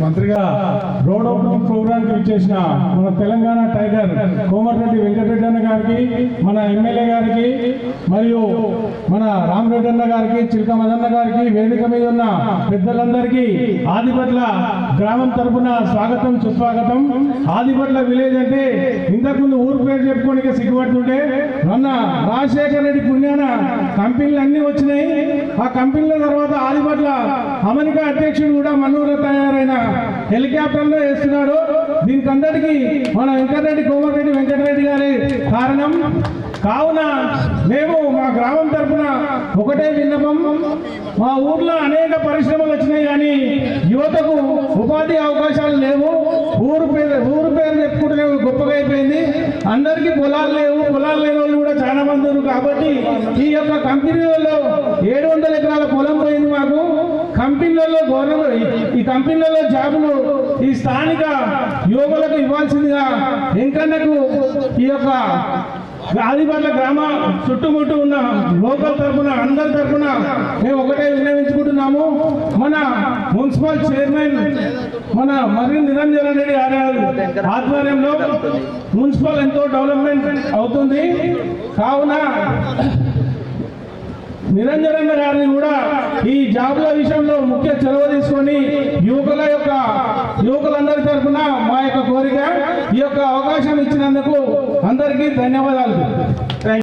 మంత్రిగా road opening programme కి చేసిన మన తెలంగాణ టైగర్ కోమటిరెడ్డి వెంకటరెడ్డి అన్న గారికి, మన ఎమ్మెల్యే గారికి, మరియు మన రామరెడ్డి అన్న గారికి, చిలక మదన్న గారికి, వేదిక మీద ఉన్న పెద్దలందరికీ ఆదిపట్ల గ్రామం తరఫున స్వాగతం సుస్వాగతం. ఆదిపట్ల విలేజ్ అంటే ఇంతకుముందు ఊరు పేరు చెప్పుకోనికి సిగ్గుపడుతుంటే మొన్న రాజశేఖర రెడ్డి పుణ్యాన కంపెనీలు అన్ని వచ్చినాయి. ఆ కంపెనీల తర్వాత ఆదిపట్ల అమెరికా అధ్యక్షుడు కూడా మనూరు తయారైన హెలికాప్టర్లో వేస్తున్నాడు. దీనికి అందరికీ మన కోమటిరెడ్డి వెంకటరెడ్డి గారి కారణం. కావున మేము మా గ్రామం తరఫున ఒకటే విన్నపం, మా ఊర్లో అనేక పరిశ్రమలు వచ్చినాయి కానీ యువతకు ఉపాధి అవకాశాలు లేవు. ఊరు పేరు చెప్పుకుంటే గొప్పగా అయిపోయింది. అందరికీ పొలాలు లేవు, పొలాలు లేని వాళ్ళు కూడా చాలా మంది ఉన్నారు. కాబట్టి ఈ యొక్క కంపెనీలలో 700 ఎకరాల పొలం పోయింది మాకు. కంపెనీలలో ఈ కంపెనీలలో జాబులు ఈ స్థానిక యువకులకు ఇవ్వాల్సిందిగా వెంకన్నకు ఈ యొక్క ఆదిపట్ల గ్రామ చుట్టుముట్టు ఉన్న లోకల్ తరఫున అందరి తరఫున మేము ఒకటే విన్నవించుకుంటున్నాము. మన మున్సిపల్ చైర్మన్ మన మర్రి నిరంజన్ రెడ్డి గారి ఆధ్వర్యంలో మున్సిపల్ ఎంతో డెవలప్మెంట్ అవుతుంది. కావున నిరంజన్ గారిని కూడా ఈ జాబుల విషయంలో ముఖ్య చొరవ తీసుకొని యువకులందరి తరఫున మా యొక్క కోరిక. ఈ యొక్క అవకాశం ఇచ్చినందుకు అందరికీ ధన్యవాదాలు.